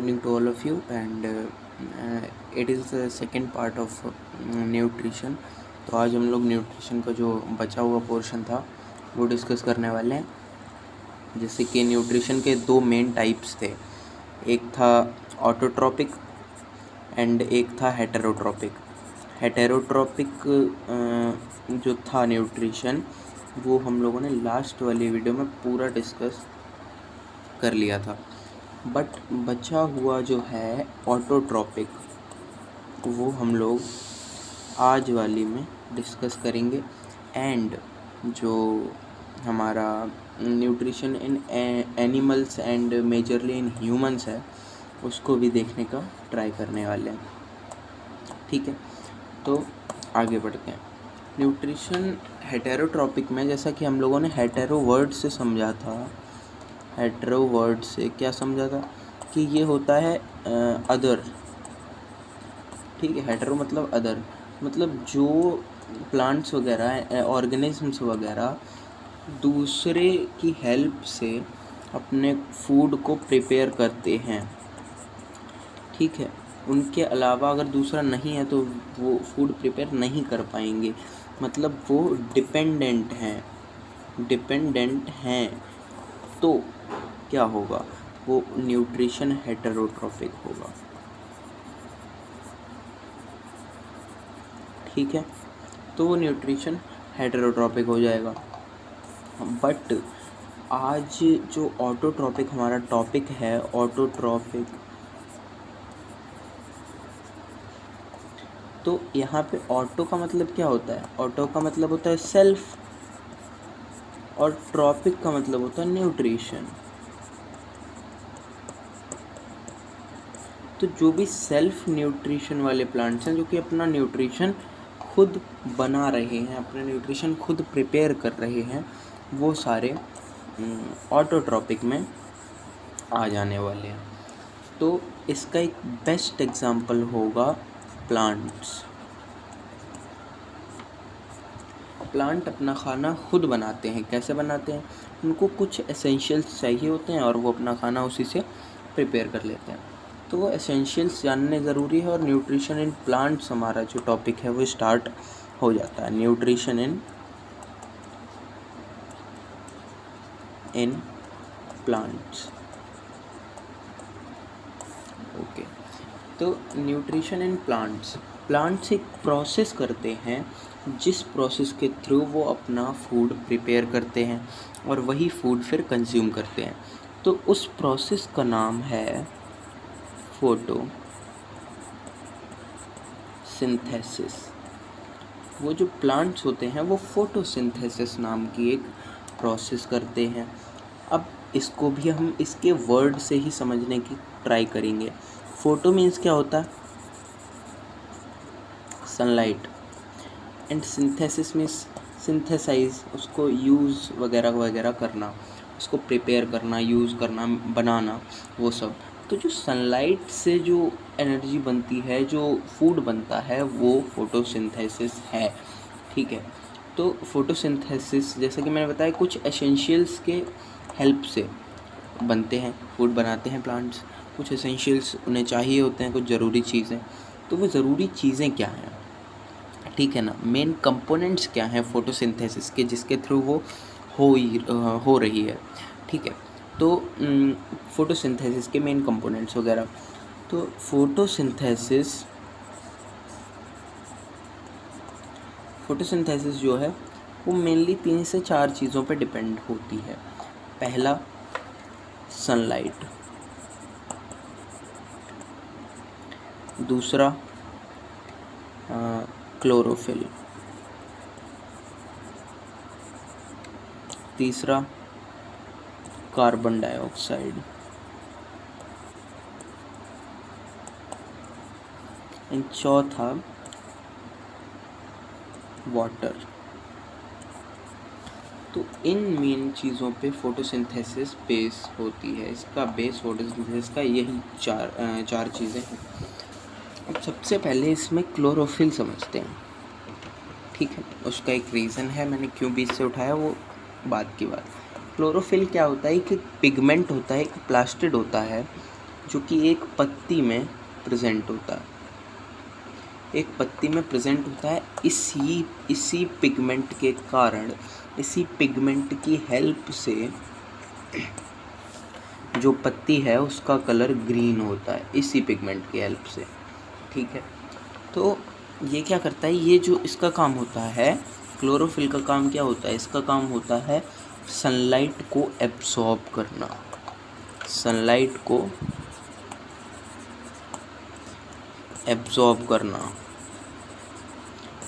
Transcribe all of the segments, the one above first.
evening to all of you, and it is the second part of nutrition. तो आज हम लोग nutrition का जो बचा हुआ पोर्शन था वो डिस्कस करने वाले हैं। जैसे कि न्यूट्रिशन के दो मेन टाइप्स थे, एक था ऑटोट्रॉपिक एंड एक था हेटेरोट्रॉपिक। हेटेरोट्रॉपिक जो था न्यूट्रिशन वो हम लोगों ने लास्ट वाली वीडियो में पूरा डिस्कस कर लिया था, बट बचा हुआ जो है ऑटोट्रॉपिक वो हम लोग आज वाली में डिस्कस करेंगे। एंड जो हमारा nutrition in animals and majorly in humans है उसको भी देखने का ट्राई करने वाले हैं। ठीक है, तो आगे बढ़ते हैं। न्यूट्रिशन हेटेरोट्रॉपिक में जैसा कि हम लोगों ने हेटेरो वर्ड से समझा था, हेटेरो वर्ड से क्या समझा था कि ये होता है अदर। ठीक है, हेटेरो मतलब अदर, मतलब जो प्लांट्स वगैरह ऑर्गेनिजम्स वगैरह दूसरे की हेल्प से अपने फूड को प्रिपेयर करते हैं। ठीक है, उनके अलावा अगर दूसरा नहीं है तो वो फूड प्रिपेयर नहीं कर पाएंगे, मतलब वो डिपेंडेंट हैं। तो क्या होगा, वो न्यूट्रिशन हेटेरोट्रॉपिक होगा। ठीक है, तो वो न्यूट्रिशन हेटेरोट्रॉपिक हो जाएगा। बट आज जो ऑटोट्रॉपिक हमारा टॉपिक है, ऑटोट्रॉपिक, तो यहाँ पे ऑटो का मतलब क्या होता है? ऑटो का मतलब होता है सेल्फ, और ट्रॉपिक का मतलब होता है न्यूट्रिशन। तो जो भी सेल्फ न्यूट्रिशन वाले प्लांट्स हैं, जो कि अपना न्यूट्रिशन खुद बना रहे हैं, अपना न्यूट्रिशन खुद प्रिपेयर कर रहे हैं, वो सारे ऑटोट्रॉपिक में आ जाने वाले हैं। तो इसका एक बेस्ट एग्जांपल होगा प्लांट्स। प्लांट अपना खाना खुद बनाते हैं। कैसे बनाते हैं? उनको कुछ एसेंशियल्स चाहिए होते हैं और वो अपना खाना उसी से प्रिपेयर कर लेते हैं। तो वो एसेंशियल्स जानने ज़रूरी है, और न्यूट्रिशन इन प्लांट्स हमारा जो टॉपिक है वो स्टार्ट हो जाता है। Nutrition in plants. ओके, तो न्यूट्रिशन इन प्लांट्स एक प्रोसेस करते हैं जिस प्रोसेस के थ्रू वो अपना फूड प्रिपेयर करते हैं और वही फूड फिर कंज्यूम करते हैं। तो उस प्रोसेस का नाम है फोटोसिंथेसिस। वो जो प्लांट्स होते हैं वो फोटोसिंथेसिस नाम की एक प्रोसेस करते हैं। अब इसको भी हम इसके वर्ड से ही समझने की ट्राई करेंगे। फोटो मीन्स क्या होता है? Sunlight. And synthesis means synthesize, उसको यूज़ वगैरह करना, उसको प्रिपेयर करना, यूज़ करना, बनाना, वो सब। तो जो सनलाइट से जो एनर्जी बनती है, जो फूड बनता है, वो फोटोसिंथेसिस है। ठीक है, तो फोटोसिंथेसिस जैसा कि मैंने बताया कुछ एसेंशियल्स के हेल्प से बनते हैं, फूड बनाते हैं प्लांट्स। कुछ एसेंशियल्स उन्हें चाहिए होते हैं, कुछ ज़रूरी चीज़ें। तो वो ज़रूरी चीज़ें क्या हैं? ठीक है ना, मेन कंपोनेंट्स क्या हैं फोटोसिंथेसिस के, जिसके थ्रू वो हो रही है। ठीक है, तो फोटोसिंथेसिस के मेन कंपोनेंट्स वगैरह। तो फोटोसिंथेसिस जो है वो मेनली 3 से 4 चीज़ों पे डिपेंड होती है। पहला सनलाइट, दूसरा क्लोरोफिल, तीसरा कार्बन डाइऑक्साइड, एंड चौथा वाटर। तो इन मेन चीज़ों पे फोटोसिंथेसिस बेस होती है। इसका बेस फोटोसिंथेसिस का यही चार चीज़ें हैं। अब सबसे पहले इसमें क्लोरोफिल समझते हैं। ठीक है, उसका एक रीज़न है, मैंने क्यों बीच से उठाया वो बाद की बात। क्लोरोफिल क्या होता है? कि पिगमेंट होता है, एक प्लास्टिड होता है जो कि एक पत्ती में प्रेजेंट होता है, एक पत्ती में प्रेजेंट होता है। इसी पिगमेंट के कारण, इसी पिगमेंट की हेल्प से जो पत्ती है उसका कलर ग्रीन होता है, इसी पिगमेंट की हेल्प से। ठीक है, तो ये क्या करता है, ये जो इसका काम होता है, क्लोरोफिल का काम क्या होता है, इसका काम होता है सनलाइट को एब्सॉर्ब करना, सनलाइट को एब्सॉर्ब करना,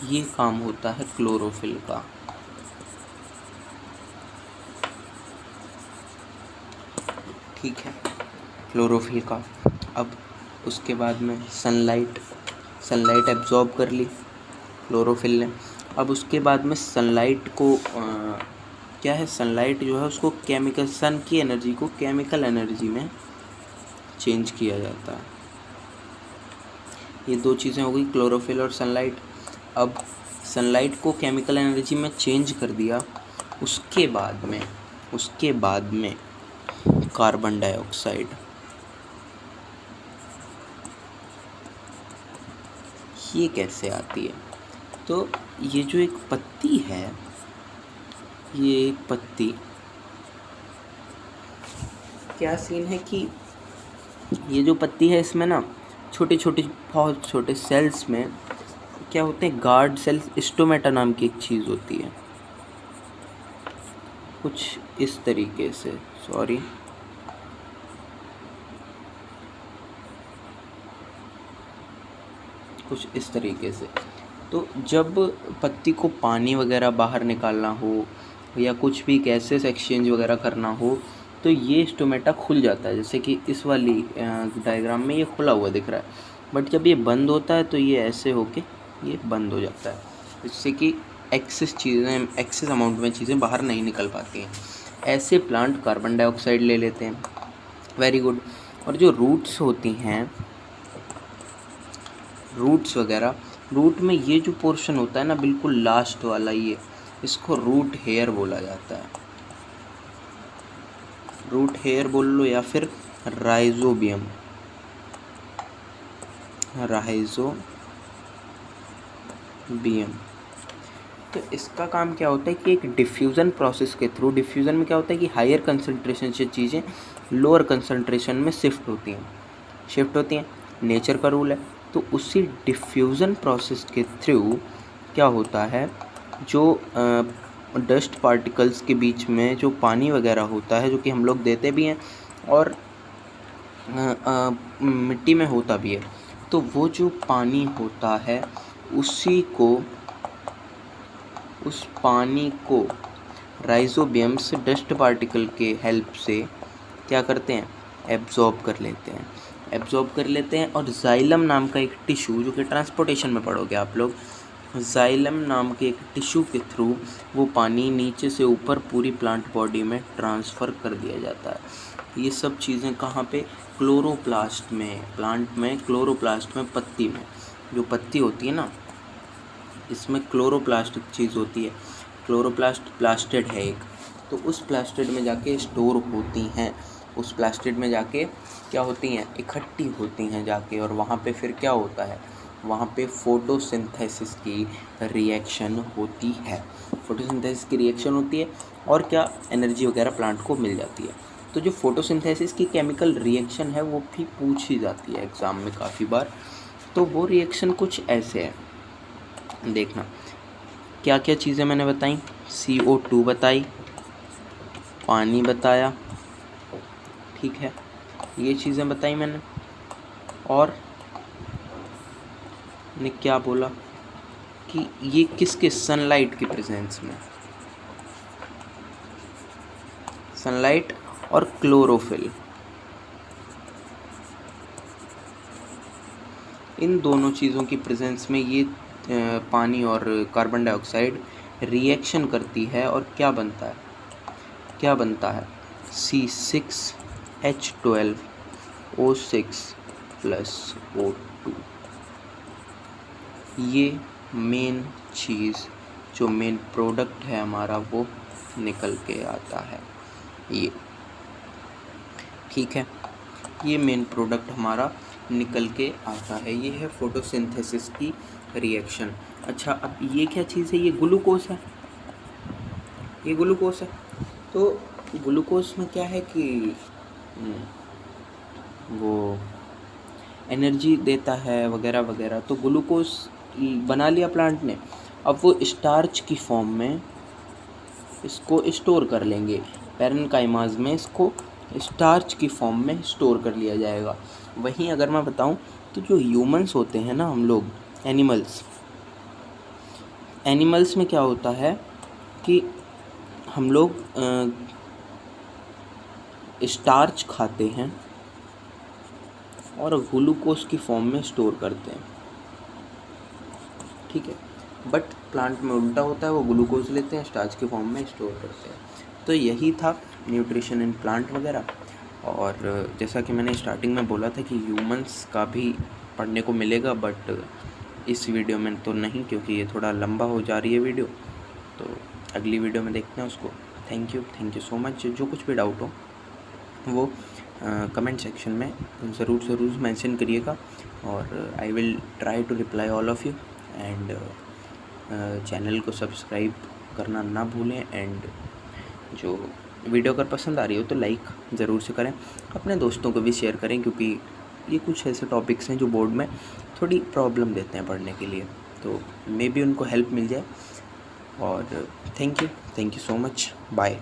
ये काम होता है क्लोरोफिल का। ठीक है, क्लोरोफिल का। अब उसके बाद में सनलाइट एब्जॉर्ब कर ली क्लोरोफिल ने। अब उसके बाद में सनलाइट को क्या है, सनलाइट जो है उसको केमिकल, सन की एनर्जी को केमिकल एनर्जी में चेंज किया जाता है। ये दो चीज़ें हो गई, क्लोरोफिल और सनलाइट। अब सनलाइट को केमिकल एनर्जी में चेंज कर दिया, उसके बाद में कार्बन डाइऑक्साइड, ये कैसे आती है, तो ये जो एक पत्ती है, ये एक पत्ती, क्या सीन है कि ये जो पत्ती है इसमें ना छोटे छोटे, बहुत छोटे सेल्स में क्या होते हैं, गार्ड सेल्स, स्टोमेटा नाम की एक चीज़ होती है, कुछ इस तरीके से, सॉरी, कुछ इस तरीके से। तो जब पत्ती को पानी वगैरह बाहर निकालना हो या कुछ भी गैसेस एक्सचेंज वगैरह करना हो, तो ये स्टोमेटा खुल जाता है, जैसे कि इस वाली डायग्राम में ये खुला हुआ दिख रहा है। बट जब ये बंद होता है तो ये ऐसे होके ये बंद हो जाता है, जिससे कि एक्सेस अमाउंट में चीज़ें बाहर नहीं निकल पाती हैं। ऐसे प्लांट कार्बन डाइऑक्साइड ले लेते हैं। Very good. और जो रूट्स होती हैं, रूट्स वगैरह, रूट में ये जो पोर्शन होता है ना बिल्कुल लास्ट वाला, ये इसको रूट हेयर बोला जाता है, रूट हेयर बोल लो या फिर राइजोबियम, राइजोबियम। तो इसका काम क्या होता है कि एक डिफ्यूज़न प्रोसेस के थ्रू, डिफ्यूज़न में क्या होता है कि हायर कंसंट्रेशन से चीज़ें लोअर कंसंट्रेशन में शिफ्ट होती हैं, नेचर का रूल है। तो उसी डिफ्यूज़न प्रोसेस के थ्रू क्या होता है, जो डस्ट पार्टिकल्स के बीच में जो पानी वगैरह होता है, जो कि हम लोग देते भी हैं और मिट्टी में होता भी है, तो वो जो पानी होता है उस पानी को राइजोबियम्स डस्ट पार्टिकल के हेल्प से क्या करते हैं, एब्जॉर्ब कर लेते हैं। और जाइलम नाम का एक टिश्यू, जो कि ट्रांसपोर्टेशन में पढ़ोगे आप लोग, जाइलम नाम के एक टिश्यू के थ्रू वो पानी नीचे से ऊपर पूरी प्लांट बॉडी में ट्रांसफ़र कर दिया जाता है। ये सब चीज़ें कहाँ पे, क्लोरोप्लास्ट में, प्लांट में क्लोरोप्लास्ट में, पत्ती में, जो पत्ती होती है ना, इसमें क्लोरोप्लास्ट चीज़ होती है, क्लोरोप्लास्ट प्लास्टिड है एक, तो उस प्लास्टिड में जाके स्टोर होती हैं, उस प्लास्टिड में जाके क्या होती हैं, इकट्ठी होती हैं जाके, और वहाँ पे फिर क्या होता है, वहाँ पे फोटोसिंथेसिस की रिएक्शन होती है, और क्या, एनर्जी वगैरह प्लांट को मिल जाती है। तो जो फोटोसिंथेसिस की केमिकल रिएक्शन है वो भी पूछी जाती है एग्ज़ाम में काफ़ी बार। तो वो रिएक्शन कुछ ऐसे है, देखना क्या क्या चीज़ें मैंने बताई, CO2 बताई, पानी बताया, ठीक है, ये चीज़ें बताई मैंने। और ने क्या बोला कि ये किसके, सनलाइट की प्रेजेंस में, सनलाइट और क्लोरोफिल, इन दोनों चीज़ों की प्रेजेंस में ये पानी और कार्बन डाइऑक्साइड रिएक्शन करती है, और क्या बनता है C6H12O6 + O2। ये मेन चीज़, जो मेन प्रोडक्ट है हमारा, वो निकल के आता है ये, ठीक है। ये मेन प्रोडक्ट हमारा निकल के आता है। ये है फोटोसिंथेसिस की रिएक्शन। अच्छा, अब ये क्या चीज़ है? ये ग्लूकोज है, ये ग्लूकोज है। तो ग्लूकोज में क्या है कि वो एनर्जी देता है वगैरह वगैरह। तो ग्लूकोज बना लिया प्लांट ने, अब वो स्टार्च की फॉर्म में इसको स्टोर कर लेंगे। पैरेन्काइमास में इसको स्टार्च की फॉर्म में स्टोर कर लिया जाएगा। वहीं अगर मैं बताऊं तो जो ह्यूमंस होते हैं ना, हम लोग एनिमल्स में क्या होता है कि हम लोग स्टार्च खाते हैं और ग्लूकोज की फॉर्म में स्टोर करते हैं, ठीक है। बट प्लांट में उल्टा होता है, वो ग्लूकोज लेते हैं, स्टार्च की फॉर्म में स्टोर करते हैं। तो यही था न्यूट्रिशन इन प्लांट वगैरह। और जैसा कि मैंने स्टार्टिंग में बोला था कि ह्यूमंस का भी पढ़ने को मिलेगा, बट इस वीडियो में तो नहीं, क्योंकि ये थोड़ा लंबा हो जा रही है वीडियो। तो अगली वीडियो में देखते हैं उसको। Thank you so much. जो कुछ भी डाउट हो वो कमेंट सेक्शन में ज़रूर मेंशन करिएगा, और I will try to reply all of you. And channel को सब्सक्राइब करना ना भूलें। एंड जो वीडियो अगर पसंद आ रही हो तो लाइक ज़रूर से करें, अपने दोस्तों को भी शेयर करें, क्योंकि ये कुछ ऐसे टॉपिक्स हैं जो बोर्ड में थोड़ी प्रॉब्लम देते हैं पढ़ने के लिए, तो मे बी उनको हेल्प मिल जाए। और thank you so much. Bye.